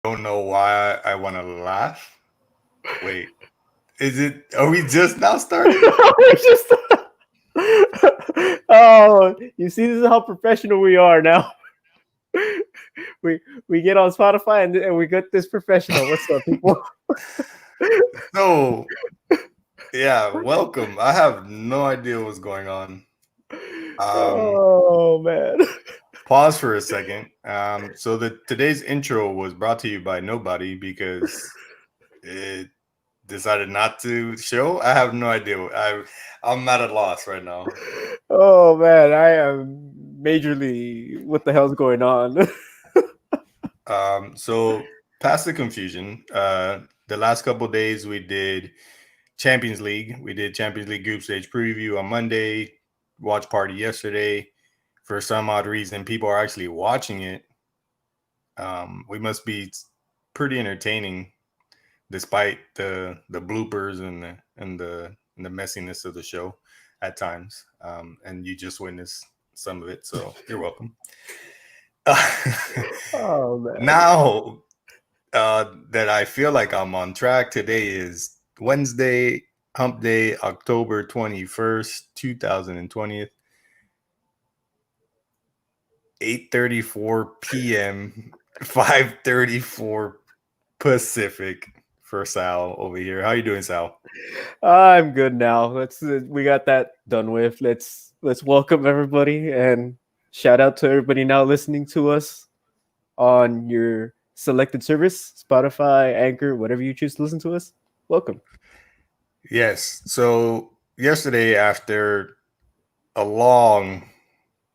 don't know why I want to laugh. Wait, are we just now starting? We're just. Oh, you see, this is how professional we are now. We we get on Spotify and we get this professional. What's up, people? So, yeah, welcome. I have no idea what's going on. Um, Oh man. Pause for a second. So today's intro was brought to you by nobody because it decided not to show. I have no idea. I'm at a loss right now. Oh man, I am majorly. What the hell's going on? So past the confusion, the last couple days we did Champions League. We did Champions League group stage preview on Monday, watch party yesterday. For some odd reason, people are actually watching it. We must be pretty entertaining, despite the bloopers and the messiness of the show at times. And you just witnessed some of it, so you're welcome. Oh man. Now that I feel like I'm on track, today is Wednesday, Hump Day, October 21st, 2020, 8:34 p.m., 5:34 Pacific for Sal over here. How you doing, Sal? I'm good now. Let's we got that done with. Let's welcome everybody and shout out to everybody now listening to us on your selected service, Spotify, Anchor, whatever you choose to listen to us. Welcome. Yes. So yesterday, after a long,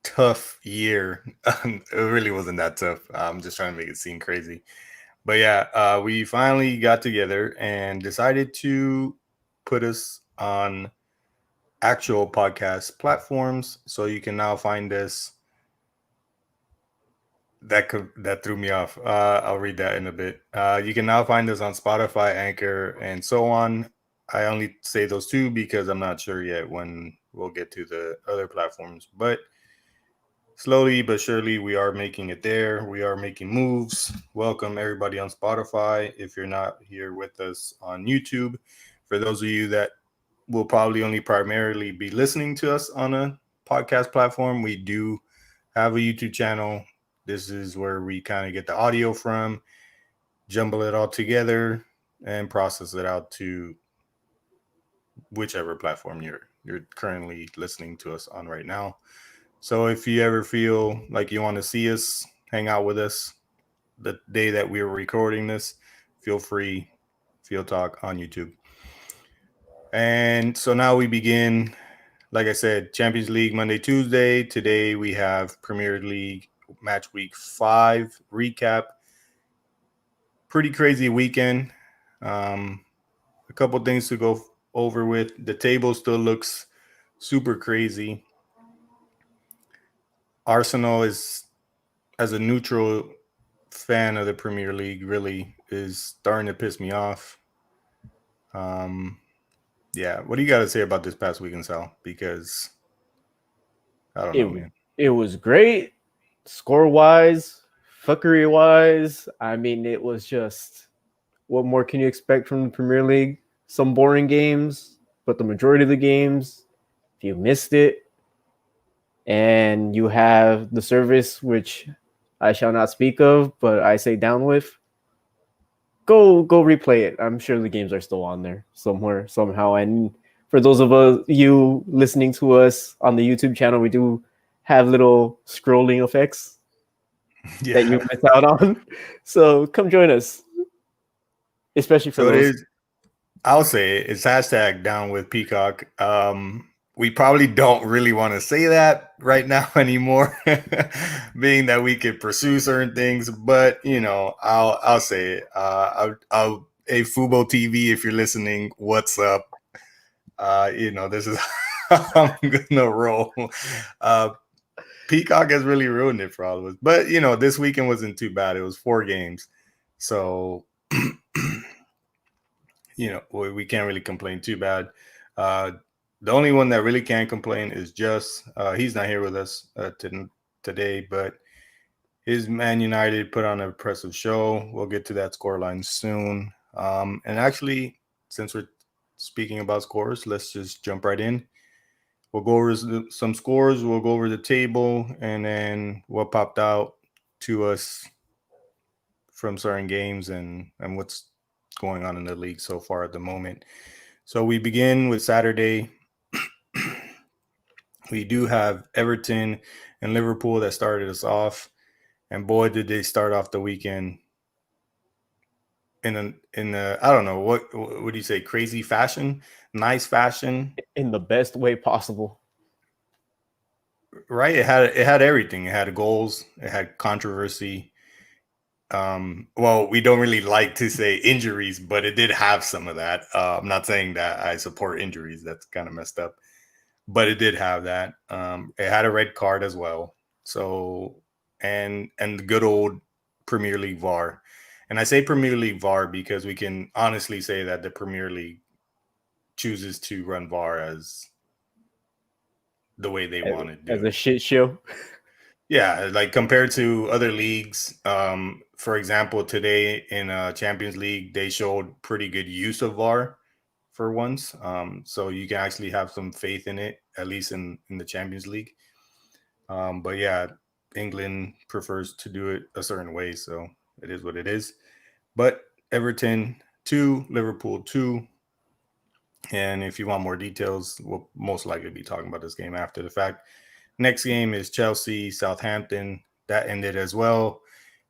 tough year, it really wasn't that tough. I'm just trying to make it seem crazy. But yeah, we finally got together and decided to put us on actual podcast platforms. So you can now find us. That threw me off. I'll read that in a bit. You can now find us on Spotify, Anchor, and so on. I only say those two because I'm not sure yet when we'll get to the other platforms. But slowly but surely, we are making it there. We are making moves. Welcome everybody on Spotify. If you're not here with us on YouTube, for those of you that will probably only primarily be listening to us on a podcast platform, we do have a YouTube channel. This is where we kind of get the audio from, jumble it all together, and process it out to whichever platform you're currently listening to us on right now. So if you ever feel like you want to see us, hang out with us the day that we were recording this, feel free, FieldTalk on YouTube. And so now we begin. Like I said, Champions League Monday, Tuesday. Today we have Premier League match week 5 recap. Pretty crazy weekend. A couple things to go over with. The table still looks super crazy. Arsenal is, as a neutral fan of the Premier League, really is starting to piss me off. Um, yeah, what do you got to say about this past weekend, Sal? Because I don't It know, man. it was great, score wise, fuckery wise. I mean, it was just what more can you expect from the Premier League? Some boring games, but the majority of the games, if you missed it, and you have the service which I shall not speak of, but I say down with. Go replay it. I'm sure the games are still on there somewhere somehow. And for those of you listening to us on the YouTube channel, we do have little scrolling effects that you Yeah. miss out on. So come join us, especially for So it those. is. I'll say it. It's hashtag down with Peacock. We probably don't really want to say that right now anymore, being that we could pursue certain things. But I'll say it. Hey, Fubo TV, if you're listening, what's up? This is how I'm gonna roll. Uh, Peacock has really ruined it for all of us. But this weekend wasn't too bad. It was 4 games, so we can't really complain too bad. Uh, the only one that really can't complain is just he's not here with us today, but His Man United put on an impressive show. We'll get to that scoreline soon. And actually, since we're speaking about scores, let's just jump right in. We'll go over some scores. We'll go over the table, and then what popped out to us from certain games and what's going on in the league so far at the moment. So we begin with Saturday. We do have Everton and Liverpool that started us off, and boy, did they start off the weekend in a I don't know what do you say, crazy fashion, nice fashion, in the best way possible. right? It had everything. It had goals. It had controversy. Well, we don't really like to say injuries, but it did have some of that. I'm not saying that I support injuries. That's kind of messed up, but it did have that. It had a red card as well. So and the good old Premier League VAR. And I say Premier League VAR because we can honestly say that the Premier League chooses to run VAR as the way they want to As do a it. shit show. Yeah, like compared to other leagues, for example, today in Champions League, they showed pretty good use of VAR for once. So you can actually have some faith in it, at least in the Champions League. But yeah, England prefers to do it a certain way, so it is what it is. But Everton 2, Liverpool 2. And if you want more details, we'll most likely be talking about this game after the fact. Next game is Chelsea, Southampton. That ended as well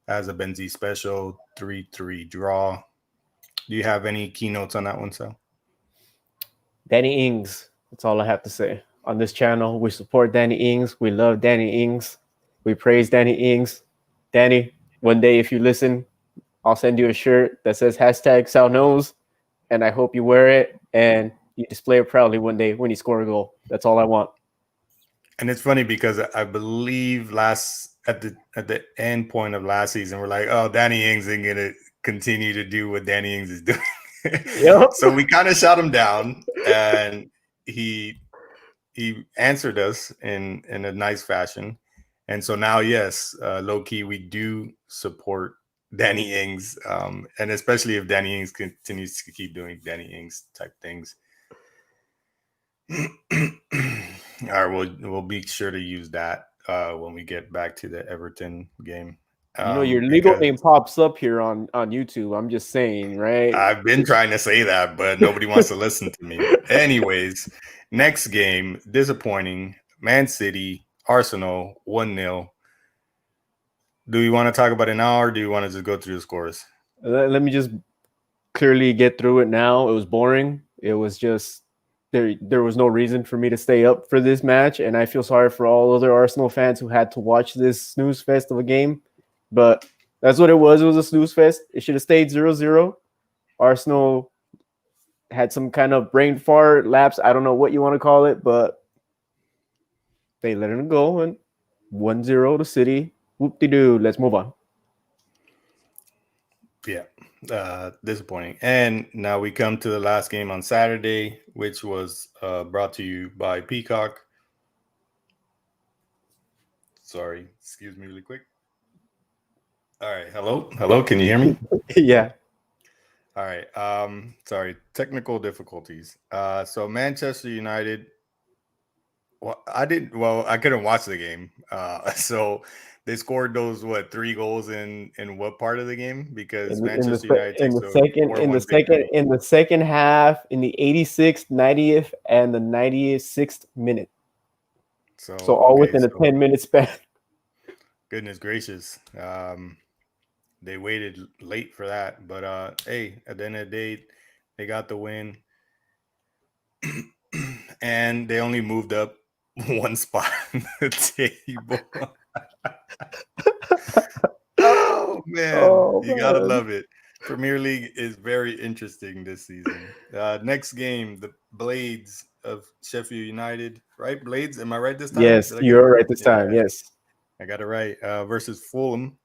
as a Benzie special 3-3 draw. Do you have any keynotes on that one, Sal? Danny Ings. That's all I have to say. On this channel, we support Danny Ings. We love Danny Ings. We praise Danny Ings. Danny, one day if you listen, I'll send you a shirt that says hashtag Sal knows, and I hope you wear it and you display it proudly one day when you score a goal. That's all I want. And it's funny because I believe at the end point of last season, we're like, oh, Danny Ings ain't gonna continue to do what Danny Ings is doing. Yep. So we kind of shot him down, and he answered us in a nice fashion. And so now, yes, low key, we do support Danny Ings, and especially if Danny Ings continues to keep doing Danny Ings type things. All right, we'll be sure to use that when we get back to the Everton game. Your legal Because name pops up here on YouTube. I'm just saying, right? I've been trying to say that, but nobody wants to listen to me. Anyways, next game, disappointing. Man City, Arsenal, 1-0. Do you want to talk about it now, or do you want to just go through the scores? Let me just clearly get through it now. It was boring. It was just there was no reason for me to stay up for this match, and I feel sorry for all other Arsenal fans who had to watch this snooze fest of a game. But that's what it was. It was a snooze fest. It should have stayed 0-0. Arsenal had some kind of brain fart lapse. I don't know what you want to call it, but they let it go and 1-0 to City. Whoop-de-doo. Let's move on. Yeah, disappointing. And now we come to the last game on Saturday, which was brought to you by Peacock. Sorry, excuse me really quick. All right, hello, can you hear me? Yeah. All right, sorry, technical difficulties. So Manchester United. Well, I couldn't watch the game. So they scored those 3 goals in what part of the game? Because Manchester United takes a 4-1 victory. In the second half, in the 86th, 90th, and the 96th minute. So So all okay, within a so 10-minute span. goodness gracious, they waited late for that, but hey, at the end of the day, they got the win, and they only moved up one spot on the table. Oh man, Oh you gotta man. love it. Premier League is very interesting this season. Next game, the Blades of Sheffield United, right? Blades, am I right this time? Yes, Did I get it you're right? right this time. Yeah, Yes. I got it right. Versus Fulham.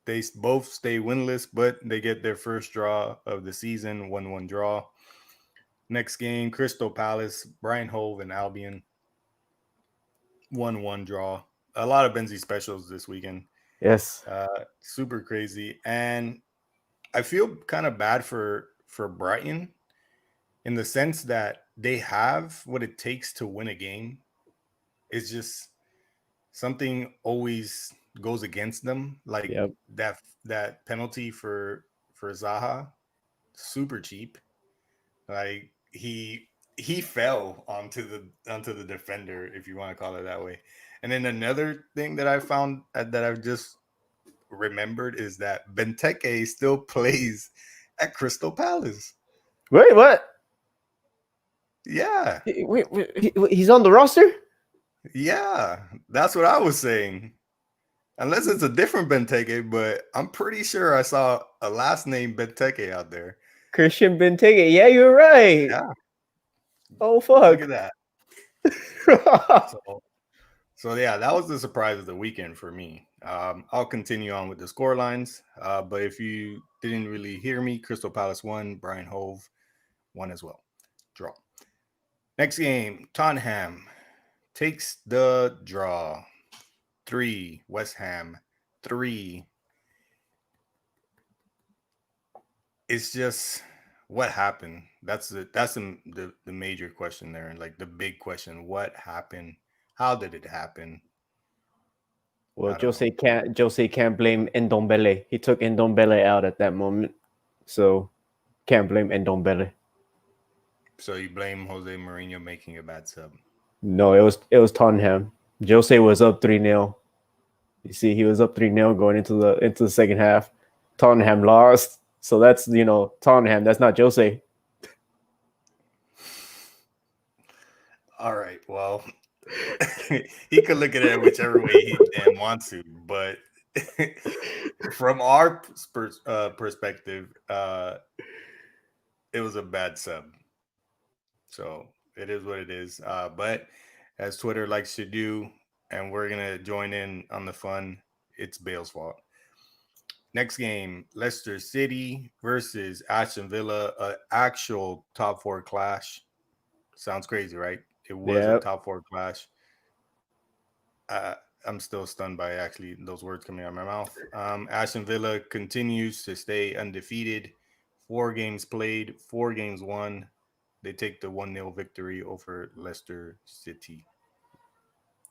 They both stay winless, but they get their first draw of the season, 1-1 draw. Next game, Crystal Palace, Brian Hove and Albion, 1-1 draw. a lot of Benzi specials this weekend. Yes. Super crazy, and I feel kind of bad for Brighton in the sense that they have what it takes to win a game. It's just something always goes against them, like Yep. that penalty for Zaha, super cheap. Like he fell onto the defender, if you want to call it that way. And then another thing that I found that I've just remembered is that Benteke still plays at Crystal Palace. Wait, what? Yeah, He's on the roster? yeah, that's what I was saying. Unless it's a different Benteke, but I'm pretty sure I saw a last name Benteke out there. Christian Benteke. Yeah, you're right. Yeah, Oh, look fuck. at that. So, so yeah, that was the surprise of the weekend for me. I'll continue on with the score lines, but if you didn't really hear me, Crystal Palace won, Brian Hove won as well. Draw. Next game, Tottenham takes the draw. 3, West Ham 3. It's just what happened. That's the major question there, and like the big question: what happened? How did it happen? Well, I don't know. Jose can't blame Ndombele. He took Ndombele out at that moment, so can't blame Ndombele. So you blame Jose Mourinho making a bad sub? No, it was Tottenham. Jose was up 3-0. You see, he was up 3-0 going into the second half. Tottenham lost. So that's Tottenham. That's not Jose. All right. Well, he could look at it whichever way he damn wants to, but from our perspective, it was a bad sub. So it is what it is. But as Twitter likes to do, and we're gonna join in on the fun, it's Bale's fault. Next game, Leicester City versus Aston Villa, an actual top four clash. Sounds crazy, right? It was a Yeah. top four clash. Uh, I'm still stunned by actually those words coming out of my mouth. Aston Villa continues to stay undefeated. 4 games played, 4 games won. They take the 1-0 victory over Leicester City.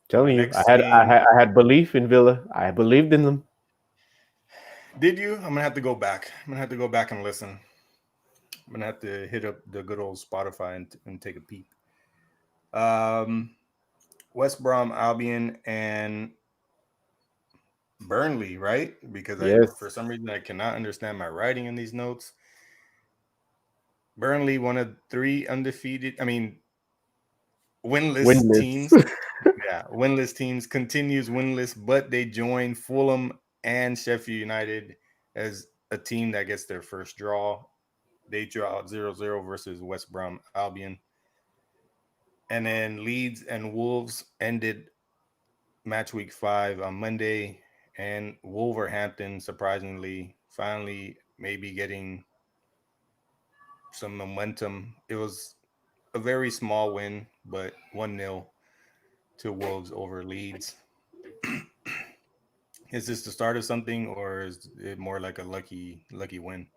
Telling you, Next game, I had belief in Villa. I believed in them. did you? I'm gonna have to go back. I'm gonna have to go back and listen. I'm gonna have to hit up the good old Spotify and take a peep. Um, West Brom Albion and Burnley, right? Because for Yes. some reason I cannot understand my writing in these notes. Burnley, one of 3 undefeated. I mean, winless Winless. teams. Yeah, winless teams continues winless, but they join Fulham and Sheffield United as a team that gets their first draw. They draw 0-0 versus West Brom Albion. And then Leeds and Wolves ended match week 5 on Monday. And Wolverhampton, surprisingly, finally maybe getting some momentum. It was a very small win, but 1-0 to Wolves over Leeds. Is this the start of something, or is it more like a lucky win?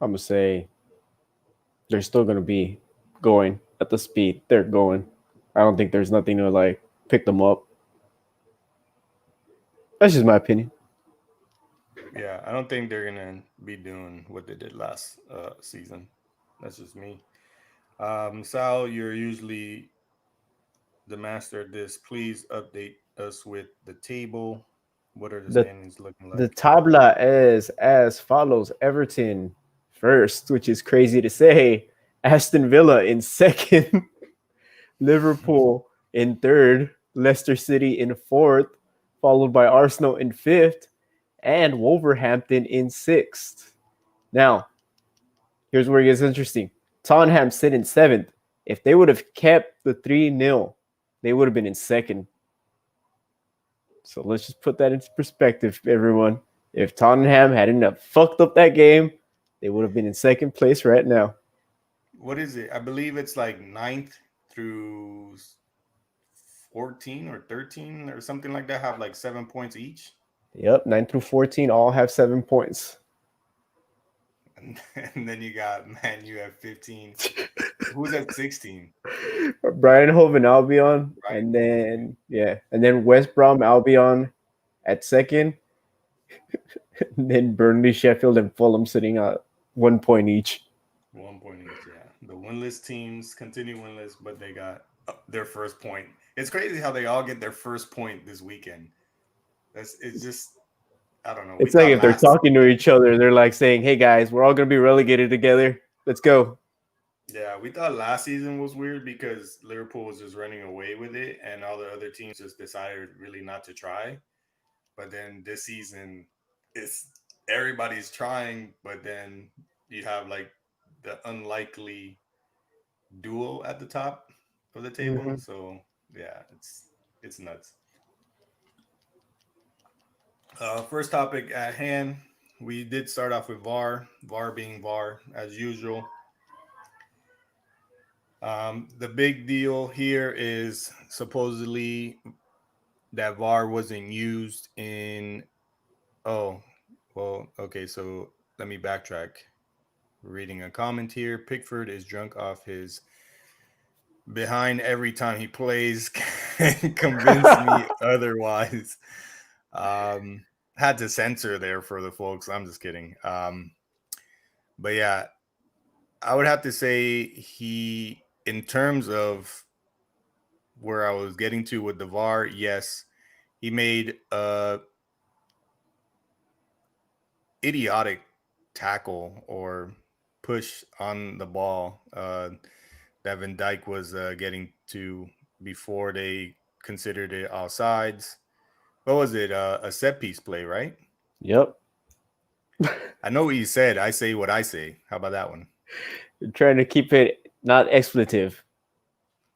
I'm gonna say they're still gonna be going at the speed they're going. I don't think there's nothing to like pick them up. That's just my opinion. Yeah, I don't think they're gonna be doing what they did last season. That's just me. Sal, you're usually the master at this. Please update us with the table. What are the The standings looking the like? tabla is as follows: Everton first, which is crazy to say. Aston Villa in second. Liverpool in third. Leicester City in fourth, followed by Arsenal in fifth, and Wolverhampton in sixth. Now, here's where it gets interesting. Tottenham sit in seventh. If they would have kept the 3-0, they would have been in second. So let's just put that into perspective, everyone. If Tottenham hadn't fucked up that game, they would have been in second place right now. What is it? I believe it's like ninth through 14 or 13 or something like that have like 7 points each. Yep, 9 through 14 all have 7 points. And then you got Man U at 15. Who's at 16? Brian Hove and Albion, Right. and then West Brom Albion at second, and then Burnley, Sheffield, and Fulham sitting at 1 point each. 1 point each. Yeah. The winless teams continue winless, but they got their first point. It's crazy how they all get their first point this weekend. It's just I don't know. We It's like thought if they're last talking to each other, they're like saying, "Hey guys, we're all gonna be relegated together. Let's go." Yeah, we thought last season was weird because Liverpool was just running away with it, and all the other teams just decided really not to try. But then this season, it's everybody's trying, but then you have like the unlikely duel at the top of the table. Mm-hmm. So yeah, it's nuts. First topic at hand. We did start off with VAR, VAR being VAR as usual. The big deal here is supposedly that VAR wasn't used in. Oh, well, okay. So let me backtrack. Reading a comment here. Pickford is drunk off his behind every time he plays. Convince me otherwise. Um, had to censor there for the folks. I'm just kidding. But yeah, I would have to say in terms of where I was getting to with the VAR, yes, he made a idiotic tackle or push on the ball that Van Dyke was getting to before they considered it offsides. What was it? A set piece play, right? Yep. I know what you said. I say what I say. How about that one? You're trying to keep it not expletive.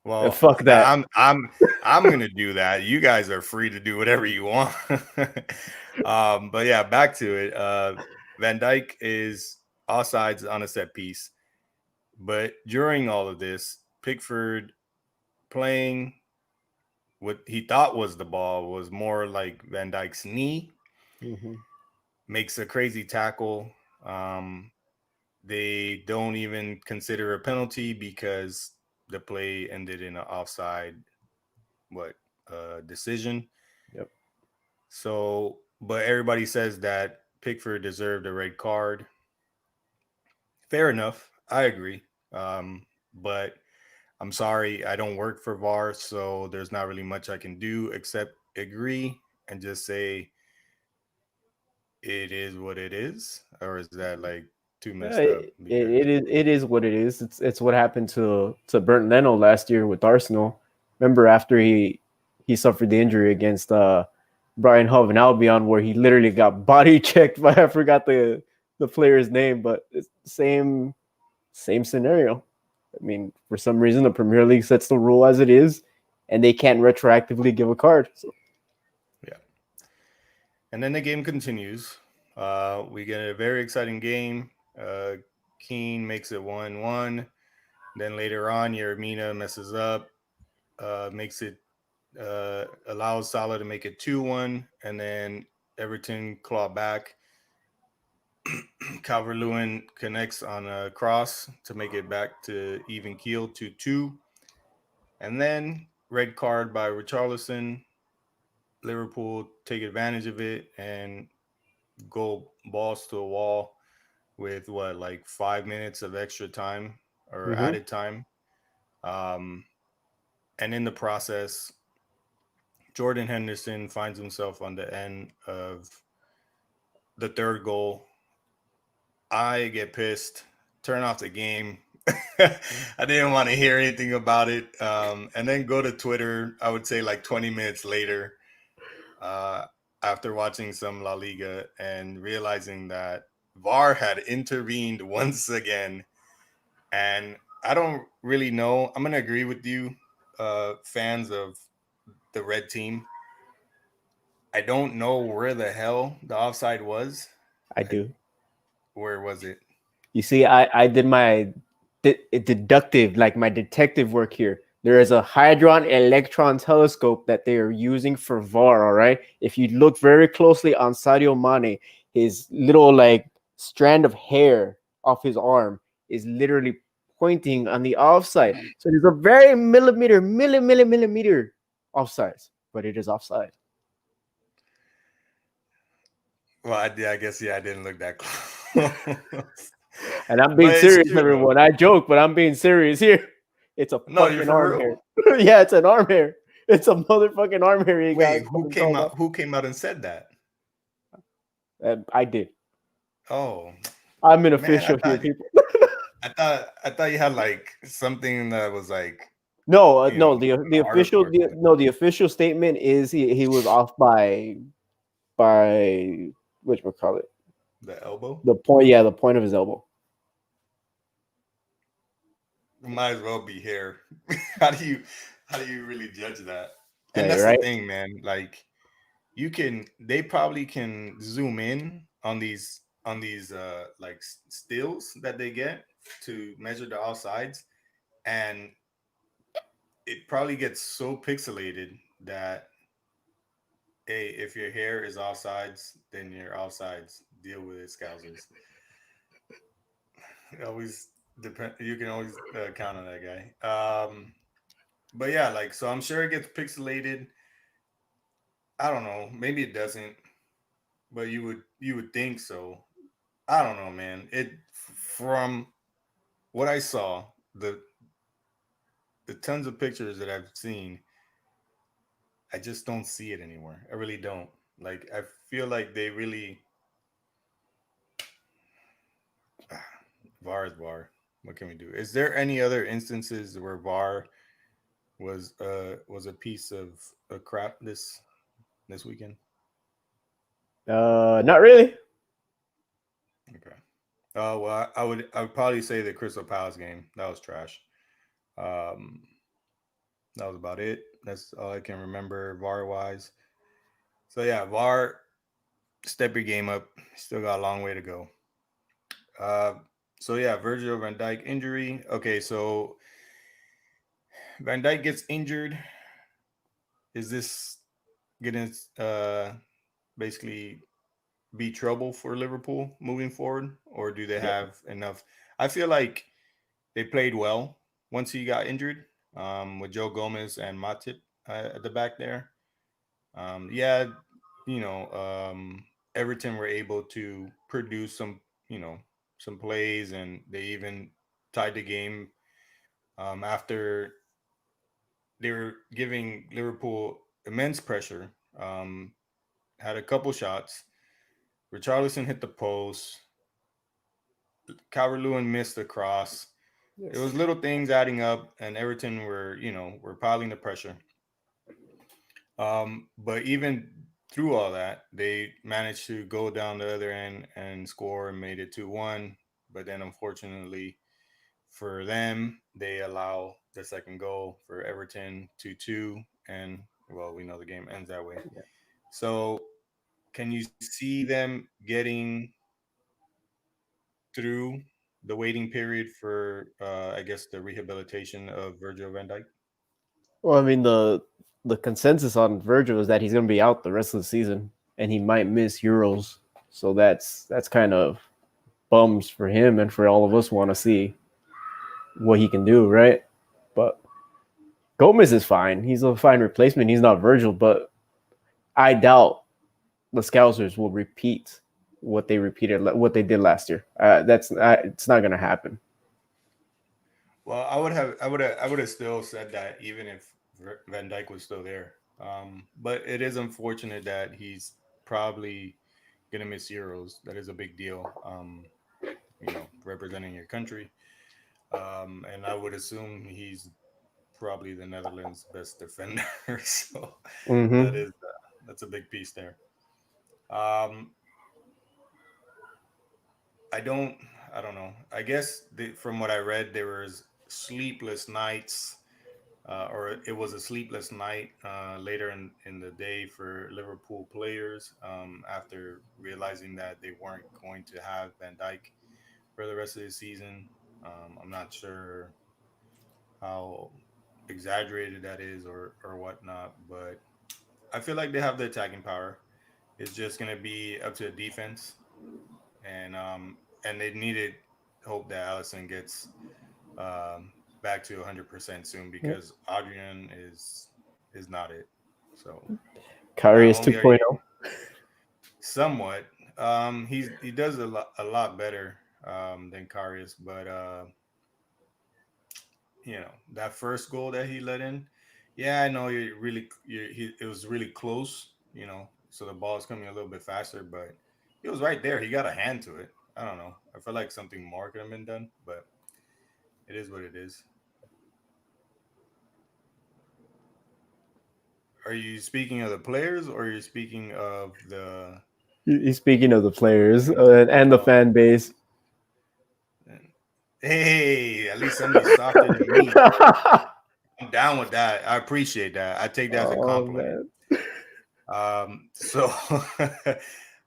Well, Fuck that. I'm gonna do that. You guys are free to do whatever you want. But yeah, back to it. Van Dyke is offsides on a set piece, but during all of this, Pickford playing what he thought was the ball was more like Van Dyke's knee, Mm-hmm. makes a crazy tackle. Um, they don't even consider a penalty because the play ended in an offside decision. Yep. So, but everybody says that Pickford deserved a red card. Fair enough. I agree. But I'm sorry, I don't work for VAR, so there's not really much I can do except agree and just say it is what it is. Or is that like too messed up? Because It is what it is. It's what happened to Bernd Leno last year with Arsenal. Remember after he suffered the injury against Brian Hove and Albion, where he literally got body checked by I forgot the player's name, but it's the same scenario. I mean, for some reason, the Premier League sets the rule as it is, and they can't retroactively give a card. So. yeah. And then the game continues. We get a very exciting game. Keane makes it 1-1. Then later on, Yermina messes up, makes it allows Salah to make it 2-1, and then Everton claw back. Calvert-Lewin connects on a cross to make it back to even keel 2-2. And then red card by Richarlison. Liverpool take advantage of it and go balls to a wall with like 5 minutes of extra time or Mm-hmm. added time. Um, and in the process, Jordan Henderson finds himself on the end of the third goal. I get pissed, turn off the game. I didn't want to hear anything about it. And then go to Twitter, I would say like 20 minutes later, uh, after watching some La Liga and realizing that VAR had intervened once again. And I don't really know. I'm going to agree with you, fans of the red team. I don't know where the hell the offside was. I do. Where was it? You see, I did my deductive, like my detective work here. There is a hadron electron telescope that they are using for VAR. All right. If you look very closely on Sadio Mane, his little like strand of hair off his arm is literally pointing on the offside. So there's a very millimeter offside, but it is offside. Well, I guess yeah, I didn't look that close, And I'm being but it's serious, true though. everyone. I joke, but I'm being serious here. It's a No, you're fucking for arm hair. real. Yeah, it's an arm hair. It's a motherfucking arm hair he got Wait, who fucking came called off. out? Who came out and said that? I did. Oh I'm an man, official here, people. I thought you had like something that was like No, no. an The article official or something. the official statement is he was off by which we call it The elbow the point. Yeah, the point of his elbow. might as well be here. How do you really judge that? Yeah, And you're that's the right. thing, man. Like they probably can zoom in on these like stills that they get to measure the offsides, and it probably gets so pixelated that hey, if your hair is offsides, then you're offsides. Deal with it, Scousers. It always depend. You can always count on that guy. But yeah, like so, I'm sure it gets pixelated. I don't know. Maybe it doesn't, but you would think so. I don't know, man. It from what I saw, the tons of pictures that I've seen, I just don't see it anymore. I really don't. Like I feel like they really VAR is VAR. What can we do? Is there any other instances where VAR was a piece of crap this weekend? Not really. Okay. Well, I would probably say the Crystal Palace game that was trash. Um, that was about it. That's all I can remember VAR wise. So yeah, VAR, step your game up. Still got a long way to go. Uh, so yeah, Virgil Van Dijk injury. Okay, so Van Dijk gets injured. Is this gonna basically be trouble for Liverpool moving forward, or do they Yeah. have enough? I feel like they played well once he got injured, with Joe Gomez and Matip at the back there. Yeah, you know, Everton were able to produce some, you know, some plays, and they even tied the game after they were giving Liverpool immense pressure. Had a couple shots. Richarlison hit the post. Calvert Lewin missed the cross. It was Yes. little things adding up, and Everton were, you know, were piling the pressure. But even through all that, they managed to go down the other end and score and made it 2-1. But then, unfortunately for them, they allow the second goal for Everton 2-2. And, well, we know the game ends that way. Yeah. So, can you see them getting through the waiting period for, I guess, the rehabilitation of Virgil van Dijk? Well, I mean the consensus on Virgil is that he's going to be out the rest of the season, and he might miss Euros. So that's kind of bums for him and for all of us want to see what he can do, right? But Gomez is fine. He's a fine replacement. He's not Virgil, but I doubt the Scousers will repeat what they did last year. That's it's not going to happen. Well, I would have still said that even if Van Dyke was still there. But it is unfortunate that he's probably gonna miss Euros. That is a big deal. You know, representing your country. And I would assume he's probably the Netherlands' best defender. So that Mm-hmm. is that's a big piece there. Um, I don't I don't know. I guess from what I read, there was sleepless nights, or it was a sleepless night later in the day for Liverpool players, after realizing that they weren't going to have Van Dijk for the rest of the season. I'm not sure how exaggerated that is or whatnot. But I feel like they have the attacking power. It's just gonna be up to the defense, and they needed hope that Allison gets back to 100% soon Yeah. because Adrian is not it. So not Karius only are you 2.0. somewhat, he does a lot better than Karius, but that first goal that he let in, yeah, I know it was really close, so the ball is coming a little bit faster, but he was right there. He got a hand to it. I don't know. I feel like something more could have been done, but it is what it is. Are you speaking of the players or are you speaking of the He's speaking of the players and the oh, fan base. hey, at least somebody's softer than me. I'm down with that. I appreciate that. I take that as a Oh compliment. man. So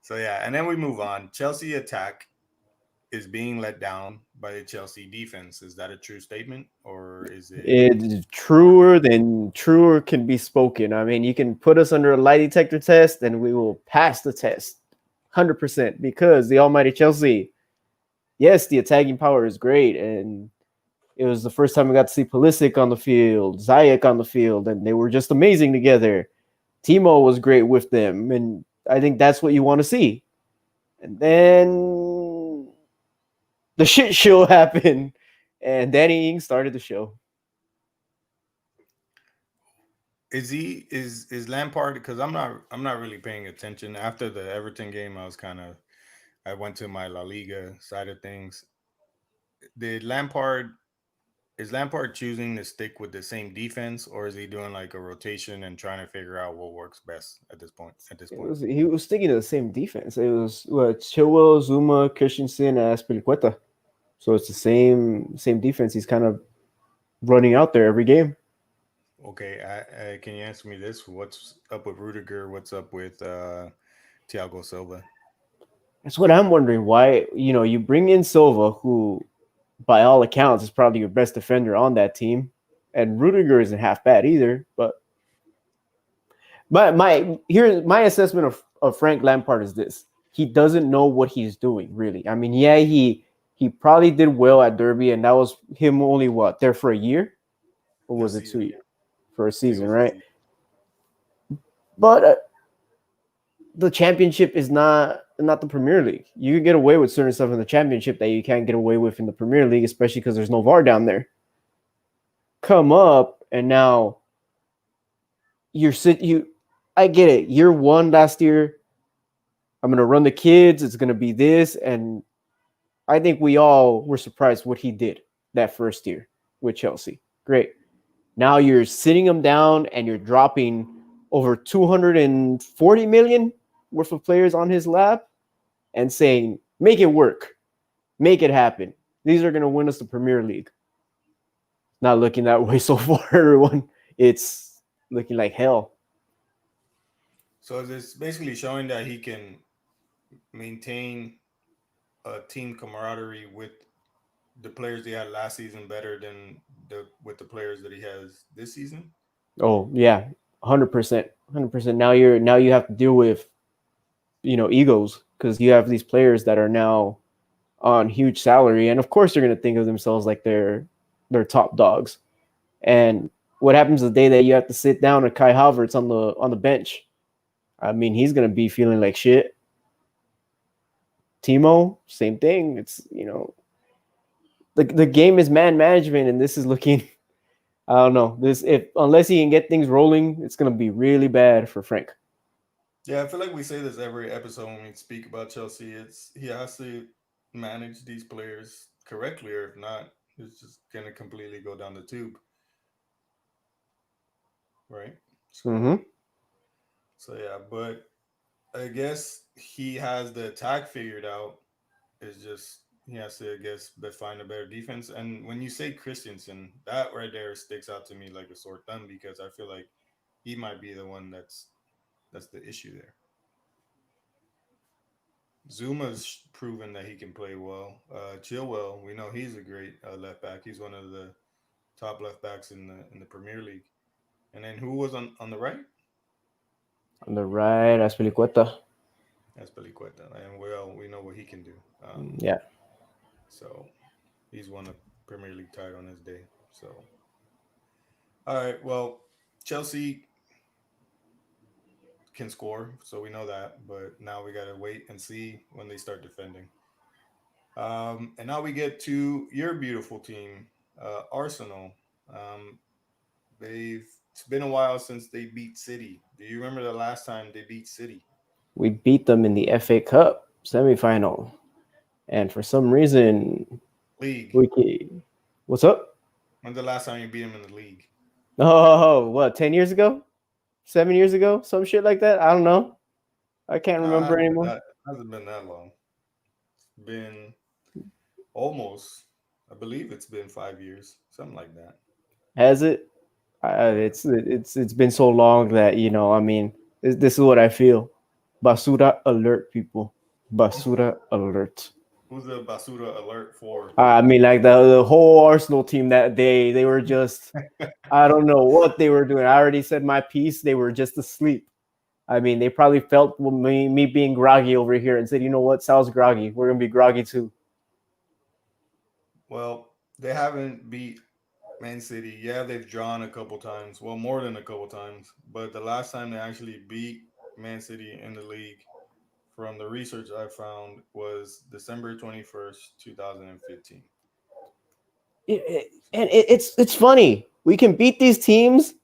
so yeah, and then we move on. Chelsea attack is being let down by the Chelsea defense. Is that a true statement or is it It's more truer than than truer can be spoken. I mean, you can put us under a lie detector test and we will pass the test 100% because the almighty Chelsea, yes, the attacking power is great. And it was the first time we got to see Pulisic on the field, Ziyech on the field, and they were just amazing together. Timo was great with them. And I think that's what you want to see. And then the shit show happened and Danny Ings started the show. is Lampard because I'm not really paying attention after the Everton game. I went to my La Liga side of things. Did Lampard Is Lampard choosing to stick with the same defense, or is he doing like a rotation and trying to figure out what works best at this point? At this It point, was he was sticking to the same defense. It was what Chilwell, Zuma, Christensen, and Aspilicueta. So it's the same defense. He's kind of running out there every game. okay. Can you answer me this? What's up with Rudiger? What's up with Thiago Silva? That's what I'm wondering. Why you bring in Silva, who by all accounts is probably your best defender on that team, and Rudiger isn't half bad either. But my assessment of Frank Lampard is this: he doesn't know what he's doing really. I mean, yeah, he probably did well at Derby, and that was him only what there for a year, or The was it season, 2 years? For a I think it season, was a right? season. But the championship is not the Premier League. You can get away with certain stuff in the championship that you can't get away with in the Premier League, especially because there's no VAR down there. Come up and now you're sit you. I get it. Year one last year, I'm gonna run the kids. It's gonna be this, and I think we all were surprised what he did that first year with Chelsea. Great. Now you're sitting him down and you're dropping over 240 million worth of players on his lap and saying, make it work, make it happen. These are going to win us the Premier League. Not looking that way so far, everyone. It's looking like hell. So it's basically showing that he can maintain a team camaraderie with the players they had last season better than the players that he has this season. Oh yeah, 100%, 100%. Now you have to deal with egos because you have these players that are now on huge salary, and of course they're going to think of themselves like they're top dogs. And what happens the day that you have to sit down with Kai Havertz on the bench? I mean, he's going to be feeling like shit. Timo, same thing. It's the game is man management, and this is looking. I don't know this if unless he can get things rolling, it's going to be really bad for Frank. Yeah, I feel like we say this every episode when we speak about Chelsea. It's he has to manage these players correctly, or if not, it's just gonna completely go down the tube, right? So, Mm-hmm. so yeah, but I guess he has the attack figured out. It's just he has to, I guess, find a better defense. And when you say Christensen, that right there sticks out to me like a sore thumb because I feel like he might be the one that's the issue there. Zuma's proven that he can play well. Chilwell, we know he's a great left back. He's one of the top left backs in the Premier League. And then who was on the right? On the right, Aspilicueta. That's Pelicueta, and we know what he can do. Yeah, So he's won a Premier League title on his day. So all right, well, Chelsea can score, so we know that. But now we got to wait and see when they start defending. And now we get to your beautiful team, Arsenal. Um, they've It's been a while since they beat City. Do you remember the last time they beat City? we beat them in the FA Cup semifinal, and for some reason, League. we can, what's up? When's the last time you beat them in the league? Oh, what? 10 years ago? 7 years ago? Some shit like that. I don't know. I can't No, remember anymore. hasn't been that long. It's been almost, I believe it's been 5 years, something like that. Has it? Yeah. It's been so long that I mean, this is what I feel. Basura alert, people. Basura alert. Who's the Basura alert for? I mean, like the whole Arsenal team that day, they were just, I don't know what they were doing. I already said my piece. They were just asleep. I mean, they probably felt me being groggy over here and said, you know what, Sal's groggy. We're gonna be groggy too. Well, they haven't beat Man City. Yeah, they've drawn a couple times. Well, more than a couple times. But the last time they actually beat Man City in the league, from the research I found, was December 21st, 2015. It's funny. We can beat these teams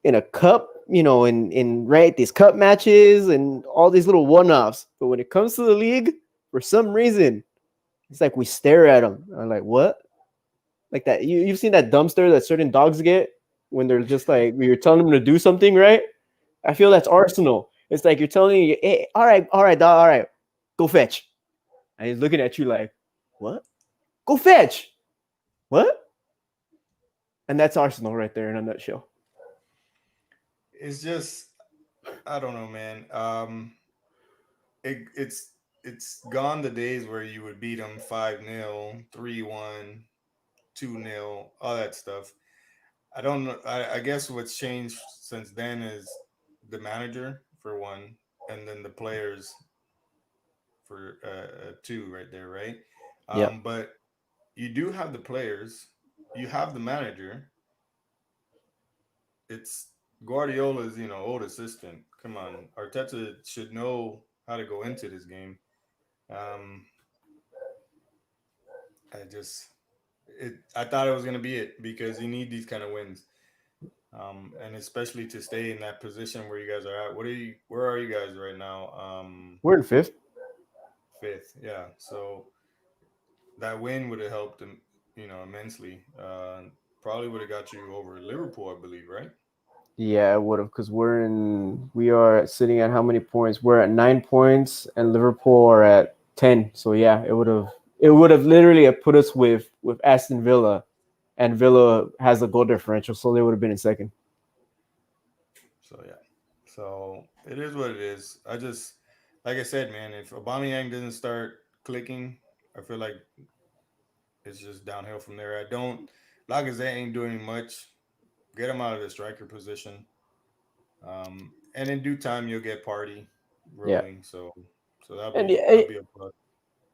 in a cup, in right these cup matches and all these little one-offs. But when it comes to the league, for some reason, it's like we stare at them. I'm like, what? Like that. You've seen that dumpster that certain dogs get when they're just like you're telling them to do something, right? I feel that's Arsenal. It's like you're telling you, hey, all right, dog, all right, go fetch. And he's looking at you like, what? Go fetch. What? And that's Arsenal right there in a nutshell. It's just, I don't know, man. It's gone the days where you would beat them 5-0, 3-1, 2-0, all that stuff. I don't know. I guess what's changed since then is the manager for one, and then the players for two right there, right? Yep. But you do have the players, you have the manager. It's Guardiola's, old assistant. Come on, Arteta should know how to go into this game. Um, I just I thought it was gonna be it because you need these kind of wins. And especially to stay in that position where you guys are at. Where are you guys right now? We're in fifth. Fifth, yeah. So that win would have helped them, immensely. Probably would have got you over Liverpool, I believe, right? Yeah, it would have because we are sitting at how many points? We're at 9 points and Liverpool are at 10. So yeah, it would have literally put us with Aston Villa, and Villa has a goal differential, so they would have been in second. So yeah. So it is what it is. I just, like I said, man, if Aubameyang doesn't start clicking, I feel like it's just downhill from there. I don't. Lacazette ain't doing much. Get him out of the striker position. And in due time, you'll get Party Yeah. rolling. So And that'll be a plus.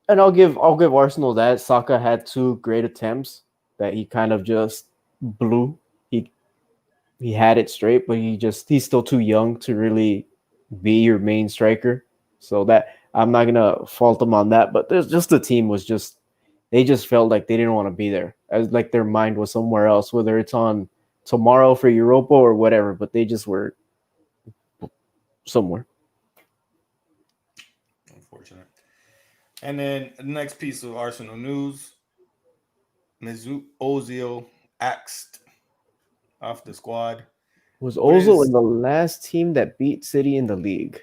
I'll give Arsenal that Saka had two great attempts that he kind of just blew. He he had it straight, but he's still too young to really be your main striker. So that I'm not gonna fault him on that. But there's just the team was just they just felt like they didn't want to be there. As like their mind was somewhere else, whether it's on tomorrow for Europa or whatever. But they just were somewhere. Unfortunate. And then the next piece of Arsenal news: Mesut Ozil axed off the squad. Was What Ozil in is the last team that beat City in the league?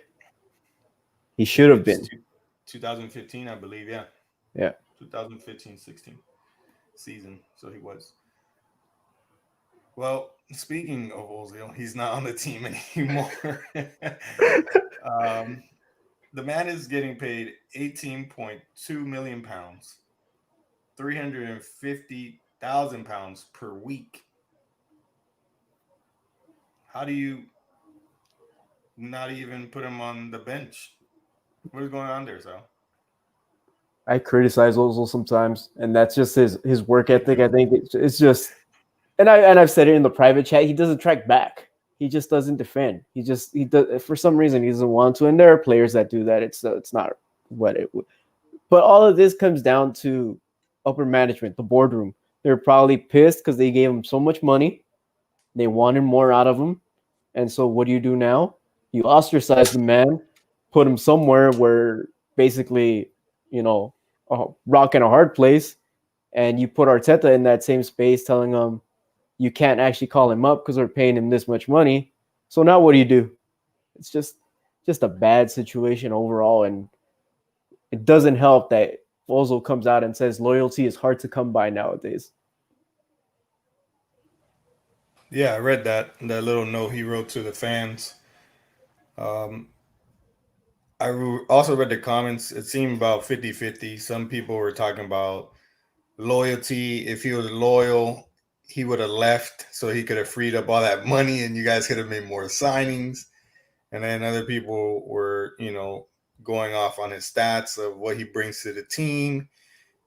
He should have it's been. 2015, I believe. Yeah, Yeah. 2015-16 season. So he was. Well, speaking of Ozil, he's not on the team anymore. um, the man is getting paid 18.2 million pounds, £350,000 per week. how do you not even put him on the bench? What is going on there, Sal? I criticize Ozil sometimes, and that's just his work ethic. I think it's just, and I've said it in the private chat. He doesn't track back. He just doesn't defend. He does for some reason he doesn't want to. And there are players that do that. It's not what it would. But all of this comes down to upper management, the boardroom. They're probably pissed because they gave him so much money. They wanted more out of him. And so what do you do now? You ostracize the man, put him somewhere where basically, you know, a rock in a hard place, and you put Arteta in that same space, telling him you can't actually call him up because we're paying him this much money. So now what do? It's just a bad situation overall, and it doesn't help that Ozil comes out and says loyalty is hard to come by nowadays. Yeah, I read that little note he wrote to the fans. Um, also read the comments. It seemed about 50-50. Some people were talking about loyalty. If he was loyal, he would have left so he could have freed up all that money and you guys could have made more signings. And then other people were, going off on his stats of what he brings to the team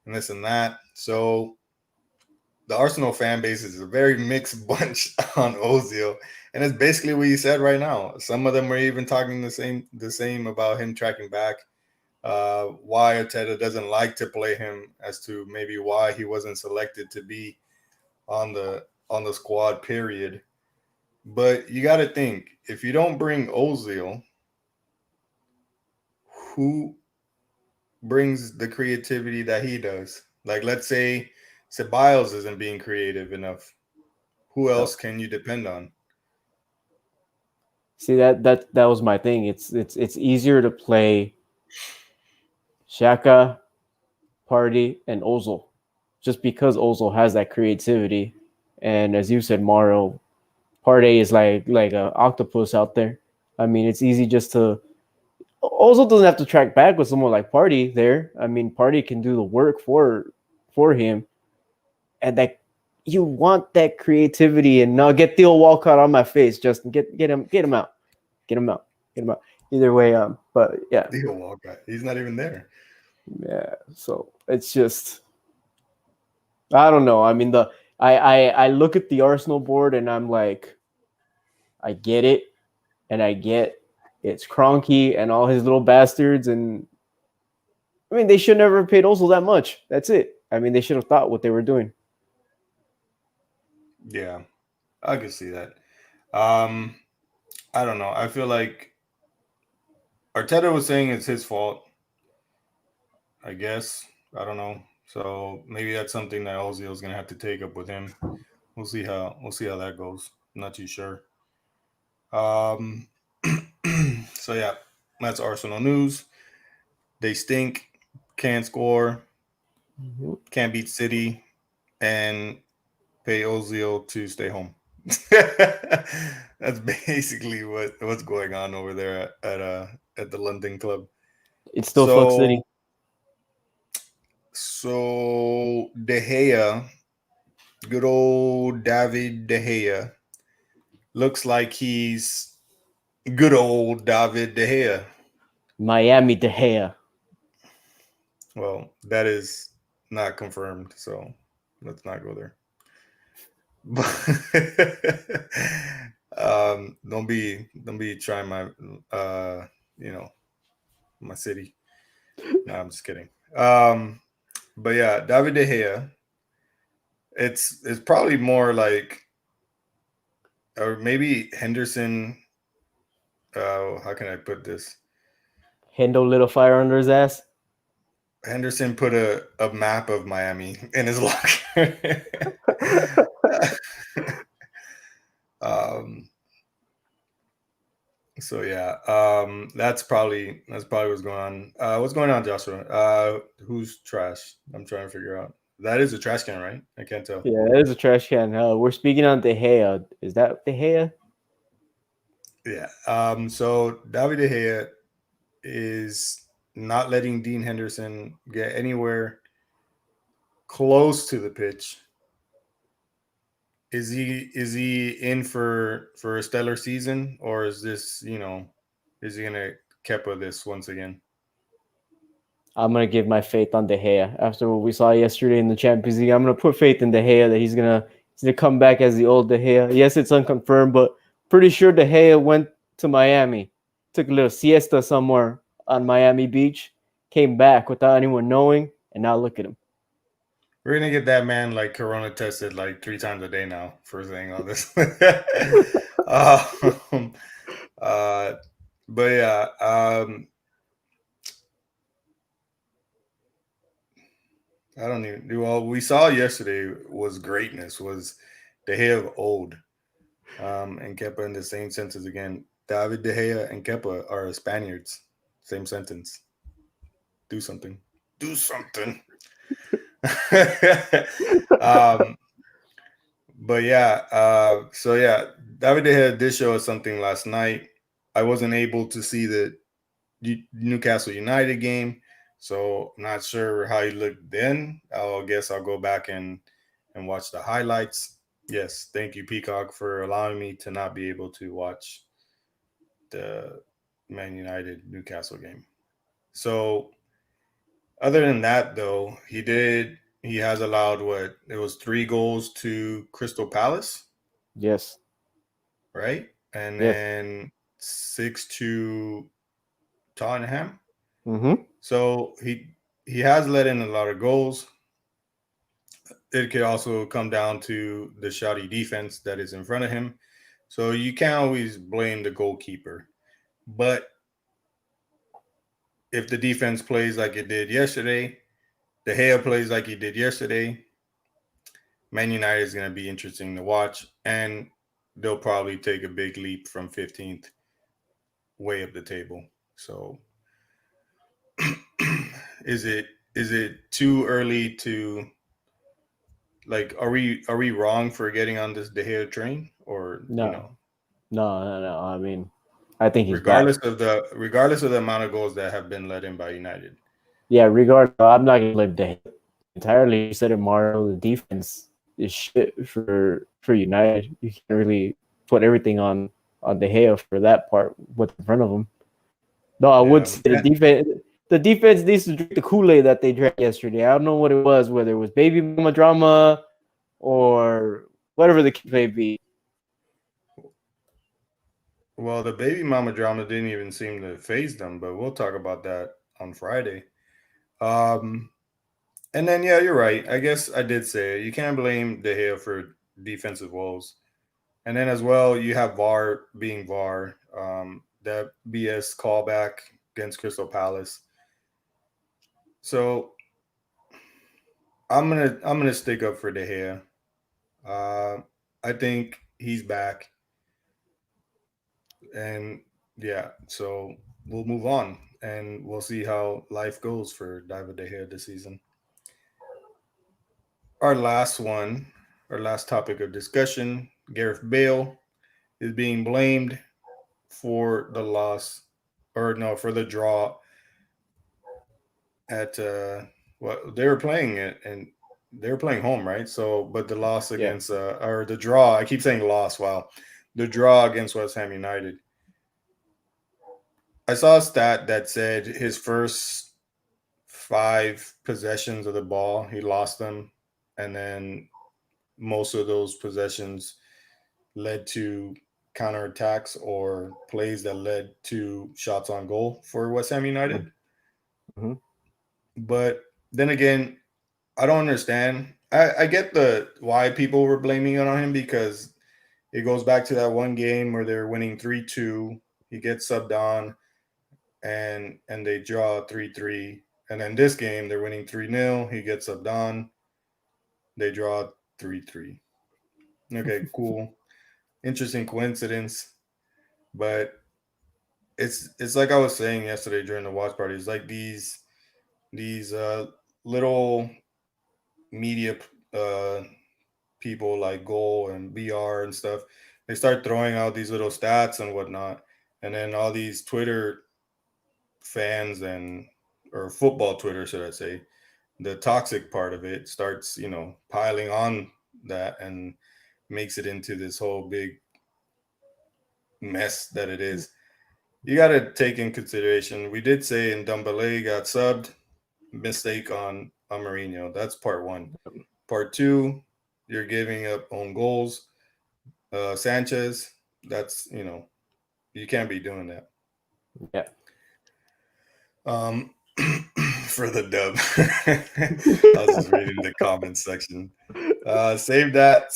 and this and that. So the Arsenal fan base is a very mixed bunch on Ozil, and it's basically what you said right now. Some of them are even talking the same about him tracking back. Why Arteta doesn't like to play him, as to maybe why he wasn't selected to be on the squad. Period. But you got to think, if you don't bring Ozil, who brings the creativity that he does? Like, let's say Ceballos isn't being creative enough. Who Yep. else can you depend on? See that was my thing. It's easier to play Shaka, Party, and Ozil, just because Ozil has that creativity. And as you said, Mario, Party is like a octopus out there. I mean, it's easy just to. Ozil doesn't have to track back with someone like Party there. I mean, Party can do the work for him, and that you want that creativity. And now get Theo Walcott on my face. Just get him out, get him out, get him out. Either way, but yeah, Theo Walcott. He's not even there. yeah. So it's just I don't know. I mean, I look at the Arsenal board and I'm like, I get it, and I get it's Cronky and all his little bastards, and I mean they should never have paid Ozil that much. That's it. I mean they should have thought what they were doing. Yeah, I can see that. Um, I don't know. I feel like Arteta was saying it's his fault. I guess I don't know. So maybe that's something that Ozil is gonna have to take up with him. We'll see how that goes. I'm not too sure. Um, so yeah, that's Arsenal news. They stink. Can't score. Mm-hmm. Can't beat City. And pay Ozil to stay home. That's basically what's going on over there at the London club. It's still fuck So City. so De Gea, good old David De Gea, looks like he's good old David De Gea. Miami De Gea. Well, that is not confirmed, so let's not go there. Don't be trying my you know my city. No, I'm just kidding. But yeah, David De Gea. It's probably more like, or maybe Henderson. How can I put this? Hendo lit a fire under his ass. Henderson put a map of Miami in his locker. um. So yeah, that's probably what's going on. What's going on, Joshua? Who's trash? I'm trying to figure out. That is a trash can, right? I can't tell. Yeah, it is a trash can. We're speaking on De Gea. Is that De Gea? Yeah. So David De Gea is not letting Dean Henderson get anywhere close to the pitch. Is he in for a stellar season, or is this, is he gonna Kepa this once again? I'm gonna give my faith on De Gea after what we saw yesterday in the Champions League. I'm gonna put faith in De Gea that he's gonna come back as the old De Gea. Yes, it's unconfirmed, but pretty sure De Gea went to Miami, took a little siesta somewhere on Miami Beach, came back without anyone knowing, and now look at him. We're gonna get that man like corona tested like 3 times a day now for saying all this. um, uh, but yeah, I don't even. Well, we saw yesterday was greatness. Was De Gea old, and Kepa in the same sentence again. David De Gea and Kepa are Spaniards. Same sentence. Do something. Do something. um, but yeah, so yeah, David De Gea did show us something last night. I wasn't able to see the Newcastle United game, so I'm not sure how he looked then. I guess I'll go back and watch the highlights. Yes, thank you, Peacock, for allowing me to not be able to watch the Man United Newcastle game. So other than that, though, he has allowed what it was 3 goals to Crystal Palace, Yes, right, and yes. then 6 to Tottenham. Mm-hmm. So he has let in a lot of goals. It could also come down to the shoddy defense that is in front of him. So you can't always blame the goalkeeper. But if the defense plays like it did yesterday, De Gea plays like he did yesterday, Man United is going to be interesting to watch, and they'll probably take a big leap from 15th way up the table. So is it is it too early to like are we wrong for getting on this De Gea train, or No, no. I mean, I think he's back. regardless of the amount of goals that have been let in by United? Yeah, regardless, I'm not gonna blame De Gea entirely. You said it, Mario. The defense is shit for United. You can't really put everything on De Gea for that part. What's in front of him? No, I would Yeah. say the defense. The defense needs to drink the Kool Aid that they drank yesterday. I don't know what it was, whether it was baby mama drama or whatever the case may be. Well, the baby mama drama didn't even seem to phase them, but we'll talk about that on Friday. Um, and then yeah, you're right. I guess I did say it. You can't blame De Gea for defensive woes. And then as well, you have VAR being VAR. That BS callback against Crystal Palace. So I'm gonna stick up for De Gea. I think he's back, and yeah, so we'll move on and we'll see how life goes for David De Gea this season. Our last one, our last topic of discussion: Gareth Bale is being blamed for the loss, or no, for the draw at what they were playing it, and they were playing home, right? So, but the loss Yeah. against or the draw, I keep saying loss. Wow, the draw against West Ham United. I saw a stat that said his first 5 possessions of the ball, he lost them, and then most of those possessions led to counterattacks or plays that led to shots on goal for West Ham United. Mm-hmm. But then again, I don't understand. I get the why people were blaming it on him, because it goes back to that one game where they're winning 3-2. He gets subbed on, and they draw 3-3. And then this game they're winning 3-0. He gets subbed on. They draw 3-3. Okay, cool. Interesting coincidence, but it's like I was saying yesterday during the watch party. It's like these little media uh people like Goal and BR and stuff, they start throwing out these little stats and whatnot, and then all these Twitter fans and or football Twitter, should I say, the toxic part of it starts, piling on that, and makes it into this whole big mess that it is. You got to take in consideration. We did say in Dembele got subbed, mistake on Mourinho. That's part one. Part two, you're giving up own goals. Sanchez, that's you can't be doing that. Yeah. For the dub. I was just reading the comments section. Save that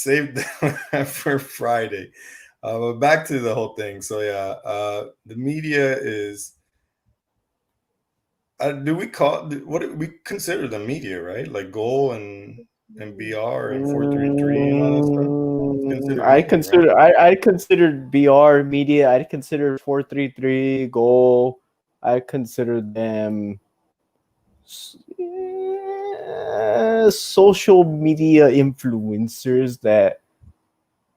for Friday. But back to the whole thing. So the media is. Do we call what do we consider the media, right? Like goal and BR and 433 and all that stuff. Consider media, right? I considered BR media. I consider 433 goal. I consider them social media influencers that.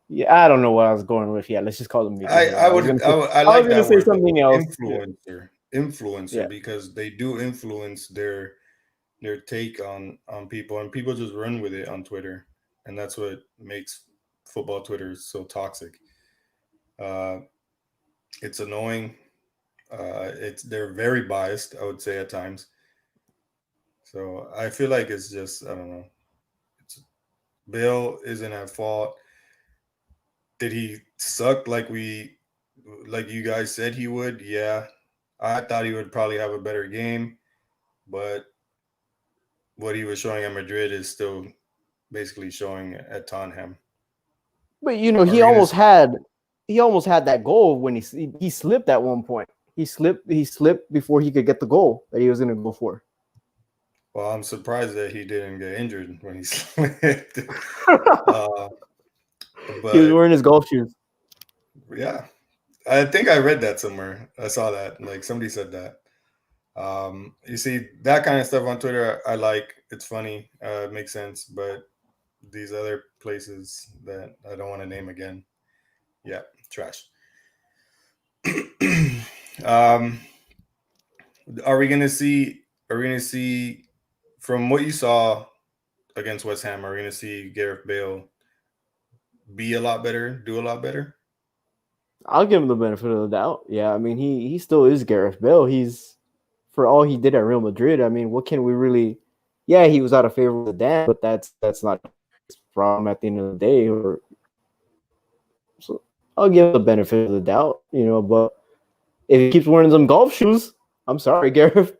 Yeah, I don't know what I was going with. Yeah, let's just call them media. I was like gonna that say word something though. else. Influencer, Yeah. because they do influence their take on people, and people just run with it on Twitter, and that's what makes football Twitter so toxic. It's annoying. They're very biased, I would say at times. So I feel like it's just I don't know. Bale isn't at fault. Did he suck like you guys said he would? Yeah. I thought he would probably have a better game, but what he was showing at Madrid is still basically showing at Tottenham. But Are he we gonna almost had that goal when he slipped at one point. He slipped before he could get the goal that he was going to go for. Well, I'm surprised that he didn't get injured when he slipped. He was But wearing his golf shoes. yeah, I think I read that somewhere. I saw that. Like somebody said that. You see that kind of stuff on Twitter. I like. It's funny. It makes sense. But these other places that I don't want to name again, yeah, trash. um, are we gonna see? Are we gonna see from what you saw against West Ham? Are we gonna see Gareth Bale be a lot better, do a lot better? I'll give him the benefit of the doubt. Yeah, I mean he still is Gareth Bale. He's for all he did at Real Madrid. I mean, what can we really? Yeah, he was out of favor with Dan, but that's not his problem at the end of the day. Or so I'll give him the benefit of the doubt, But if he keeps wearing some golf shoes, I'm sorry, Gareth.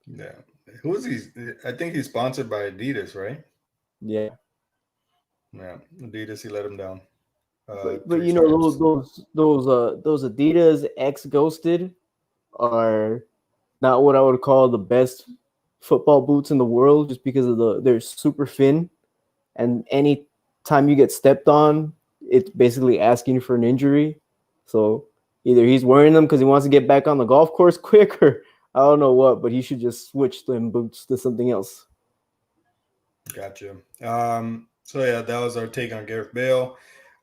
Yeah. Who is he? I think he's sponsored by Adidas, right? Yeah. Yeah. Adidas, he let him down. But 3 times. those Adidas X Ghosted are not what I would call the best football boots in the world, just because of they're super thin, and any time you get stepped on, it's basically asking for an injury. So either he's wearing them because he wants to get back on the golf course quick, or I don't know what, but he should just switch them boots to something else. Gotcha. So yeah, that was our take on Gareth Bale.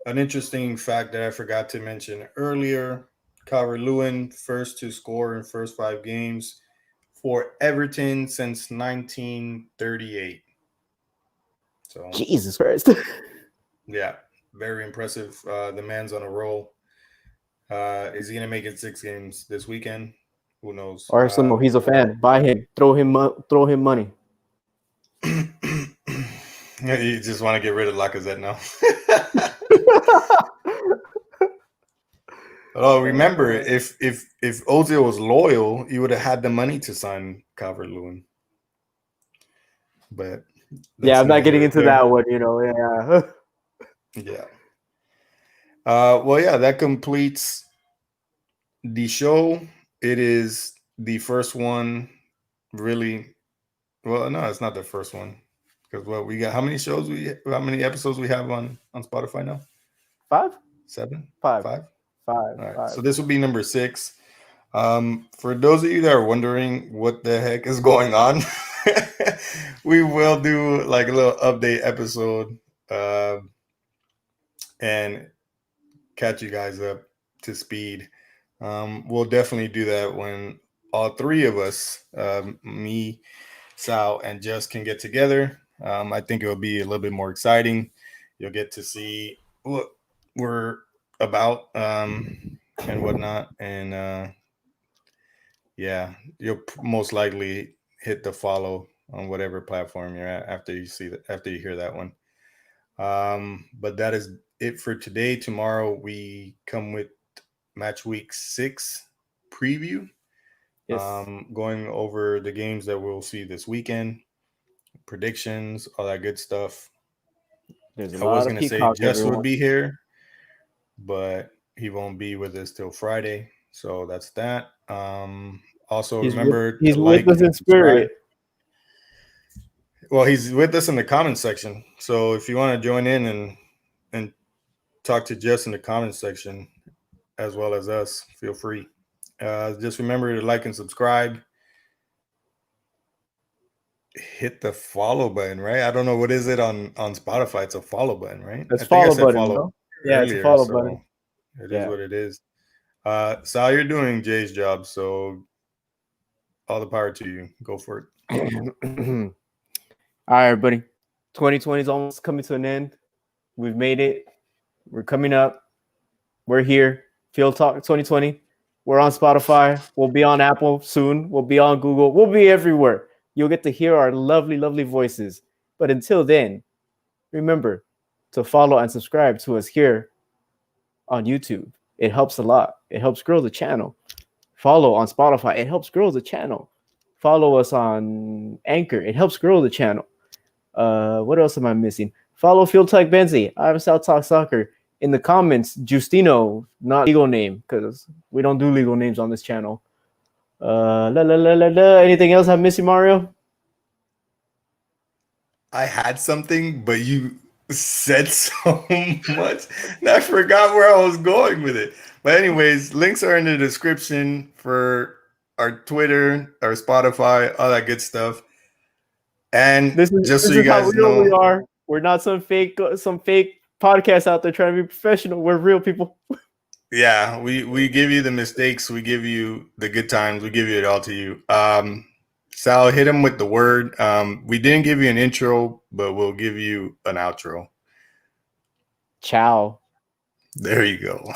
An interesting fact that I forgot to mention earlier: Calvert-Lewin, first to score in first 5 games for Everton since 1938. So Jesus Christ. yeah, very impressive. The man's on a roll. Is he gonna make it 6 games this weekend? Who knows? Arsenal, he's a fan. Buy him. Throw him money. You just want to get rid of Lacazette now. Oh, remember, if Ozil was loyal, he would have had the money to sign Calvert-Lewin. But yeah, I'm not getting into there. that one. Yeah. Yeah. Well, yeah, that completes the show. It is the first one, really. Well, no, it's not the first one, because we got how many episodes we have on Spotify now? 5? 7? Five. 5? All right. Five. So this will be number 6. For those of you that are wondering what the heck is going on, we will do like a little update episode and catch you guys up to speed. We'll definitely do that when all 3 of us, me, Sal, and Jess, can get together. I think it'll be a little bit more exciting. You'll get to see what we're about and whatnot. And yeah, you'll most likely hit the follow on whatever platform you're at after you see that, after you hear that one. But that is it for today. Tomorrow we come with match week 6 preview. Yes. Going over the games that we'll see this weekend, predictions, all that good stuff. There's a I was lot of gonna say peacock, Jess would everyone. be here, but he won't be with us till Friday. So that's that. Also remember to He's with like us and in subscribe. spirit. Well, he's with us in the comment section. So if you want to join in and talk to Jess in the comment section as well as us, feel free. Just remember to like and subscribe. Hit the follow button, right? I don't know what is it on Spotify. It's a follow button, right? That's I think I follow said button, follow bro. Yeah, it's a earlier, follow button. so it is Yeah. what it is. Sal, you're doing Jay's job, so all the power to you. Go for it. All right, buddy. 2020 is almost coming to an end. We've made it. We're coming up. We're here. Field Talk 2020. We're on Spotify. We'll be on Apple soon. We'll be on Google. We'll be everywhere. You'll get to hear our lovely, lovely voices. But until then, remember to follow and subscribe to us here on YouTube. It helps a lot. It helps grow the channel. Follow on Spotify. It helps grow the channel. Follow us on Anchor. It helps grow the channel. What else am I missing? Follow FieldTalk Benzi. I'm South Talk Soccer. In the comments, Justino, not legal name, because we don't do legal names on this channel. Anything else I'm missing, Mario? I had something, but you said so much that I forgot where I was going with it. But anyways, links are in the description for our Twitter, our Spotify, all that good stuff. And This just so you is how guys real we know, are. We're not some fake podcast out there trying to be professional. We're real people. yeah, we give you the mistakes, we give you the good times, we give you it all to you. Sal, hit him with the word. We didn't give you an intro, but we'll give you an outro. Ciao. There you go.